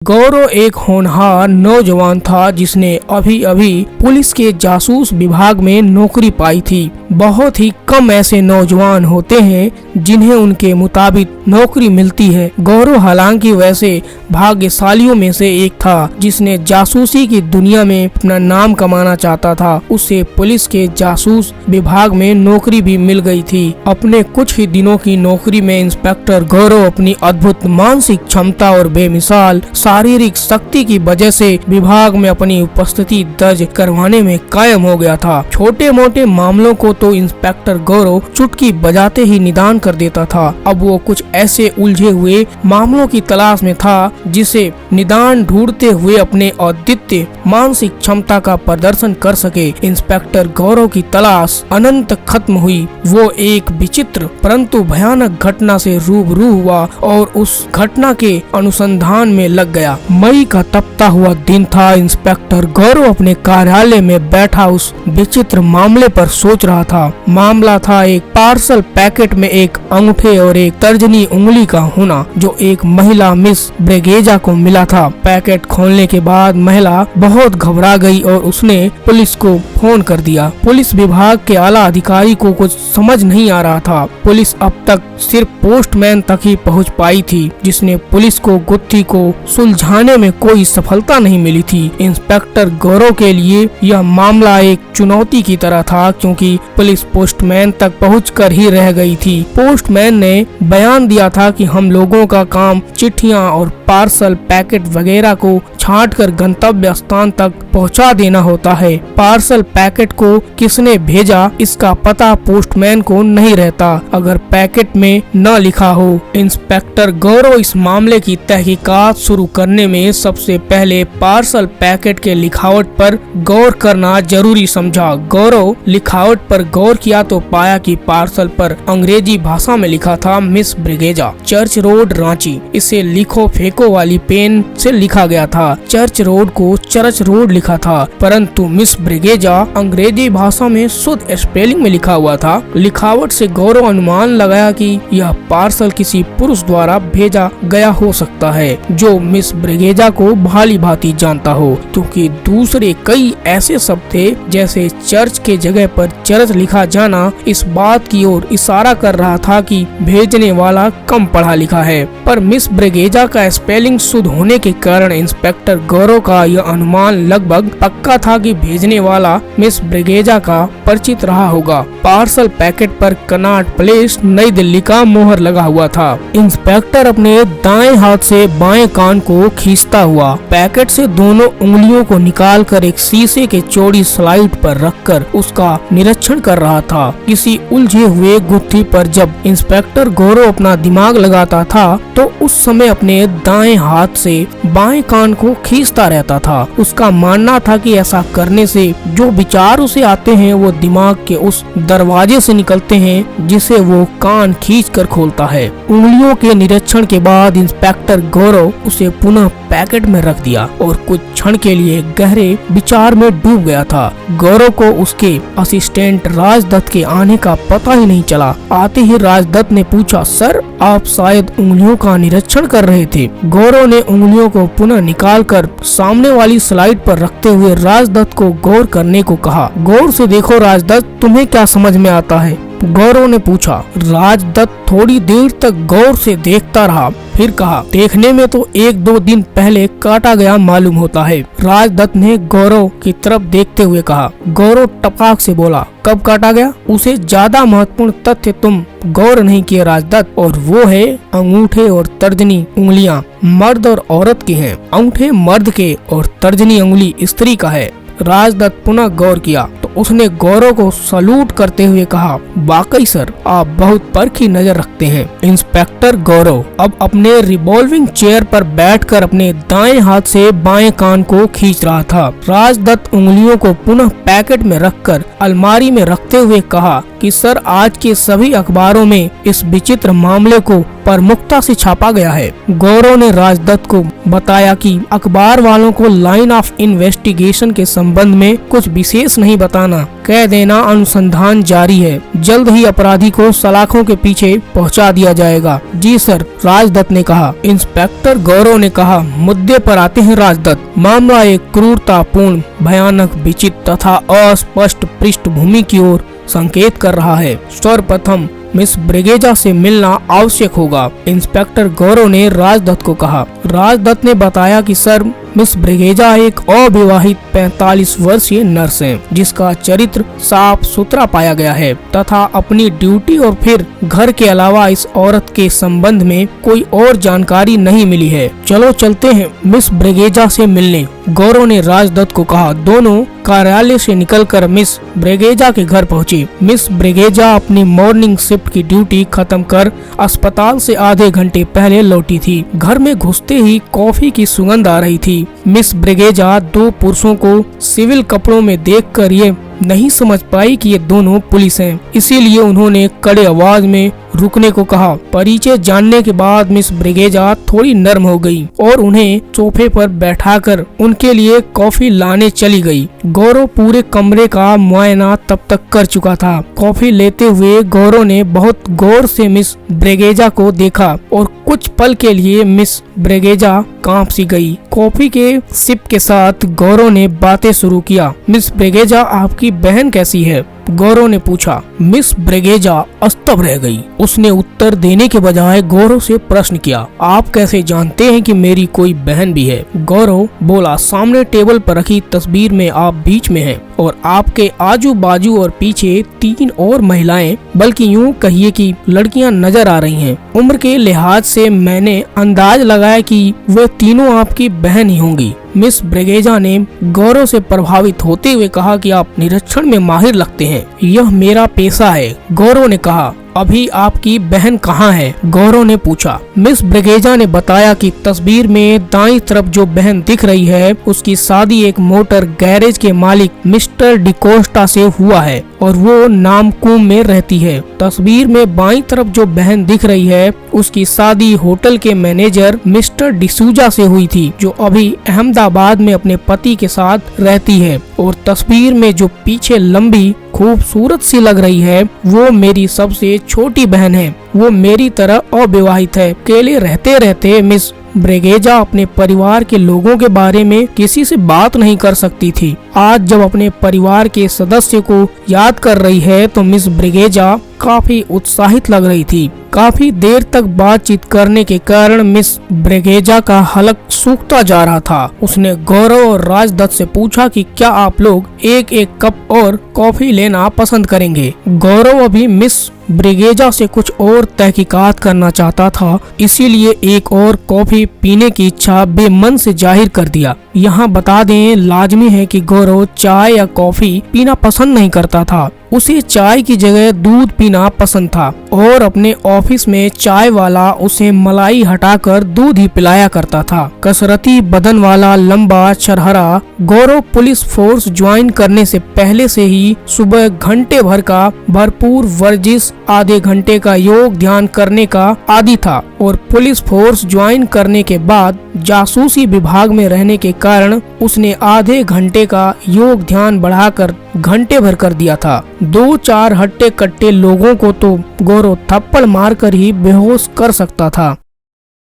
गौरव एक होनहार नौजवान था जिसने अभी अभी पुलिस के जासूस विभाग में नौकरी पाई थी। बहुत ही कम ऐसे नौजवान होते हैं जिन्हें उनके मुताबिक नौकरी मिलती है। गौरव हालांकि वैसे भाग्यशालियों में से एक था जिसने जासूसी की दुनिया में अपना नाम कमाना चाहता था। उसे पुलिस के जासूस विभाग में नौकरी भी मिल गई थी। अपने कुछ ही दिनों की नौकरी में इंस्पेक्टर गौरव अपनी अद्भुत मानसिक क्षमता और बेमिसाल शारीरिक शक्ति की वजह से विभाग में अपनी उपस्थिति दर्ज करवाने में कायम हो गया था। छोटे मोटे मामलों को तो इंस्पेक्टर गौरव चुटकी बजाते ही निदान कर देता था। अब वो कुछ ऐसे उलझे हुए मामलों की तलाश में था जिसे निदान ढूंढते हुए अपने अद्वितीय मानसिक क्षमता का प्रदर्शन कर सके। इंस्पेक्टर गौरव की तलाश अनंत खत्म हुई। वो एक विचित्र परंतु भयानक घटना से रूबरू हुआ और उस घटना के अनुसंधान में लग गया। मई का तपता हुआ दिन था। इंस्पेक्टर गौरव अपने कार्यालय में बैठा उस विचित्र मामले पर सोच रहा था। मामला था एक पार्सल पैकेट में एक अंगूठे और एक तर्जनी उंगली का होना जो एक महिला मिस ब्रिगेजा को मिला था। पैकेट खोलने के बाद महिला बहुत घबरा गई और उसने पुलिस को फोन कर दिया। पुलिस विभाग के आला अधिकारी को कुछ समझ नहीं आ रहा था। पुलिस अब तक सिर्फ पोस्टमैन तक ही पहुंच पाई थी जिसने पुलिस को गुत्थी को सुलझाने में कोई सफलता नहीं मिली थी। इंस्पेक्टर गौरव के लिए यह मामला एक चुनौती की तरह था क्योंकि पुलिस पोस्टमैन तक पहुंचकर ही रह गई थी। पोस्टमैन ने बयान दिया था कि हम लोगों का काम चिट्ठियां और पार्सल पैकेट वगैरह को छांटकर गंतव्य स्थान तक पहुंचा देना होता है। पार्सल पैकेट को किसने भेजा इसका पता पोस्टमैन को नहीं रहता अगर पैकेट में न लिखा हो। इंस्पेक्टर गौरव इस मामले की तहकीकात शुरू करने में सबसे पहले पार्सल पैकेट के लिखावट पर गौर करना जरूरी समझा। गौरव लिखावट पर गौर किया तो पाया कि पार्सल पर अंग्रेजी भाषा में लिखा था मिस ब्रिगेजा, चर्च रोड, रांची। इसे लिखो फेंको वाली पेन से लिखा गया था। चर्च रोड को चर्च रोड लिखा था परंतु मिस ब्रिगेजा अंग्रेजी भाषा में शुद्ध स्पेलिंग में लिखा हुआ था। लिखावट से गौरव अनुमान लगाया कि यह पार्सल किसी पुरुष द्वारा भेजा गया हो सकता है जो मिस ब्रिगेजा को भाली भांति जानता हो, क्योंकि दूसरे कई ऐसे शब्द थे जैसे चर्च के जगह पर चर्च लिखा जाना इस बात की ओर इशारा कर रहा था कि भेजने वाला कम पढ़ा लिखा है। पर मिस ब्रिगेजा का स्पेलिंग शुद्ध होने के कारण इंस्पेक्टर गौरव का यह अनुमान लगभग पक्का था कि भेजने वाला मिस ब्रिगेजा का परिचित रहा होगा। पार्सल पैकेट पर कनॉट प्लेस नई दिल्ली का मोहर लगा हुआ था। इंस्पेक्टर अपने दाएं हाथ से बाएं कान को खींचता हुआ पैकेट से दोनों उंगलियों को निकालकर एक शीशे के चौड़ी स्लाइड पर रखकर उसका निरीक्षण कर रहा था। किसी उलझे हुए गुत्थी पर जब इंस्पेक्टर गौरव अपना दिमाग लगाता था तो उस समय अपने दाएं हाथ से बाएं कान को खींचता रहता था। उसका मानना था कि ऐसा करने से जो विचार उसे आते हैं वो दिमाग के उस दरवाजे से निकलते हैं जिसे वो कान खींचकर खोलता है। उंगलियों के निरीक्षण के बाद इंस्पेक्टर गौरव उसे पुनः पैकेट में रख दिया और कुछ क्षण के लिए गहरे विचार में डूब गया था। गौरव को उसके असिस्टेंट राजदत्त के आने का पता ही नहीं चला। आते ही राजदत्त ने पूछा, सर आप शायद उंगलियों का निरीक्षण कर रहे थे। गौरव ने उंगलियों को पुनः निकालकर सामने वाली स्लाइड पर रखते हुए राजदत्त को गौर करने को कहा। गौर से देखो राजदत्त, तुम्हें क्या समझ में आता है? गौरव ने पूछा। राजदत्त थोड़ी देर तक गौर से देखता रहा, फिर कहा, देखने में तो 1-2 दिन पहले काटा गया मालूम होता है। राजदत्त ने गौरव की तरफ देखते हुए कहा। गौरव टपाक से बोला, कब काटा गया? उसे ज्यादा महत्वपूर्ण तथ्य तुम गौर नहीं किए राजदत्त, और वो है अंगूठे और तर्जनी उंगलियां मर्द और औरत की हैं। अंगूठे मर्द के और तर्जनी उंगली स्त्री का है। राजदत्त पुनः गौर किया तो उसने गौरव को सलूट करते हुए कहा, वाकई सर आप बहुत परखी नजर रखते हैं। इंस्पेक्टर गौरव अब अपने रिवॉल्विंग चेयर पर बैठकर अपने दाएं हाथ से बाएं कान को खींच रहा था। राजदत्त उंगलियों को पुनः पैकेट में रखकर अलमारी में रखते हुए कहा, कि सर आज के सभी अखबारों में इस विचित्र मामले को प्रमुखता से छापा गया है। गौरव ने राजदत्त को बताया कि अखबार वालों को लाइन ऑफ इन्वेस्टिगेशन के संबंध में कुछ विशेष नहीं बताना, कह देना अनुसंधान जारी है, जल्द ही अपराधी को सलाखों के पीछे पहुंचा दिया जाएगा। जी सर, राजदत्त ने कहा। इंस्पेक्टर गौरव ने कहा, मुद्दे पर आते हैं राजदत्त। मामला एक क्रूरतापूर्ण, भयानक, विचित्र तथा अस्पष्ट पृष्ठभूमि की ओर संकेत कर रहा है। सर्वप्रथम मिस ब्रिगेजा से मिलना आवश्यक होगा, इंस्पेक्टर गौरव ने राजदत्त को कहा। राजदत्त ने बताया कि सर, मिस ब्रिगेजा एक अविवाहित 45 वर्षीय नर्स है, जिसका चरित्र साफ सुथरा पाया गया है तथा अपनी ड्यूटी और फिर घर के अलावा इस औरत के संबंध में कोई और जानकारी नहीं मिली है। चलो चलते हैं मिस ब्रिगेजा से मिलने, गौरव ने राजदत्त को कहा। दोनों कार्यालय से निकलकर मिस ब्रिगेजा के घर पहुंची। मिस ब्रिगेजा अपनी मॉर्निंग शिफ्ट की ड्यूटी खत्म कर अस्पताल से आधे घंटे पहले लौटी थी। घर में घुसते ही कॉफी की सुगंध आ रही थी। मिस ब्रिगेजा दो पुरुषों को सिविल कपड़ों में देखकर ये नहीं समझ पाई कि ये दोनों पुलिस हैं, इसीलिए उन्होंने कड़े आवाज में रुकने को कहा। परिचय जानने के बाद मिस ब्रिगेजा थोड़ी नर्म हो गई और उन्हें सोफे पर बैठाकर उनके लिए कॉफी लाने चली गई। गौरव पूरे कमरे का मुआयना तब तक कर चुका था। कॉफी लेते हुए गौरव ने बहुत गौर से मिस ब्रिगेजा को देखा और कुछ पल के लिए मिस ब्रिगेजा कांप सी गई। कॉफी के सिप के साथ गौरव ने बातें शुरू किया। मिस ब्रिगेजा, आपकी बहन कैसी है? गौरव ने पूछा। मिस ब्रिगेजा अस्तब रह गई। उसने उत्तर देने के बजाय गौरव से प्रश्न किया, आप कैसे जानते हैं कि मेरी कोई बहन भी है? गौरव बोला, सामने टेबल पर रखी तस्वीर में आप बीच में हैं और आपके आजू बाजू और पीछे 3 और महिलाएं, बल्कि यूं कहिए कि लड़कियां नजर आ रही हैं। उम्र के लिहाज से मैंने अंदाज लगाया कि वे तीनों आपकी बहन ही होंगी। मिस ब्रिगेजा ने गौरव से प्रभावित होते हुए कहा कि आप निरीक्षण में माहिर लगते हैं। यह मेरा पेशा है, गौरव ने कहा। अभी आपकी बहन कहाँ है? गौरव ने पूछा। मिस ब्रिगेजा ने बताया कि तस्वीर में दाईं तरफ जो बहन दिख रही है उसकी शादी एक मोटर गैरेज के मालिक मिस्टर डिकोस्टा से हुआ है और वो नामकुम में रहती है। तस्वीर में बाईं तरफ जो बहन दिख रही है उसकी शादी होटल के मैनेजर मिस्टर डिसूजा से हुई थी, जो अभी अहमदाबाद में अपने पति के साथ रहती है। और तस्वीर में जो पीछे लंबी खूबसूरत सी लग रही है वो मेरी सबसे छोटी बहन है। वो मेरी तरह अविवाहित है। अकेले रहते रहते मिस ब्रिगेजा अपने परिवार के लोगों के बारे में किसी से बात नहीं कर सकती थी। आज जब अपने परिवार के सदस्य को याद कर रही है तो मिस ब्रिगेजा काफी उत्साहित लग रही थी। काफी देर तक बातचीत करने के कारण मिस ब्रिगेजा का हलक सूखता जा रहा था। उसने गौरव और राजदत्त से पूछा कि क्या आप लोग एक एक कप और कॉफी लेना पसंद करेंगे? गौरव अभी मिस ब्रिगेजा से कुछ और तहकीकात करना चाहता था, इसीलिए एक और कॉफी पीने की इच्छा बेमन से जाहिर कर दिया। यहाँ बता दें, लाजमी है कि गौरव चाय या कॉफी पीना पसंद नहीं करता था। उसे चाय की जगह दूध पीना पसंद था और अपने ऑफिस में चाय वाला उसे मलाई हटाकर दूध ही पिलाया करता था। कसरती बदन वाला लंबा चरहरा गौरव पुलिस फोर्स ज्वाइन करने से पहले से ही सुबह घंटे भर का भरपूर वर्जिश, आधे घंटे का योग ध्यान करने का आदी था और पुलिस फोर्स ज्वाइन करने के बाद जासूसी विभाग में रहने के कारण उसने आधे घंटे का योग ध्यान बढ़ाकर घंटे भर कर दिया था। 2-4 हट्टे कट्टे लोगों को तो गौरव थप्पड़ मारकर ही बेहोश कर सकता था।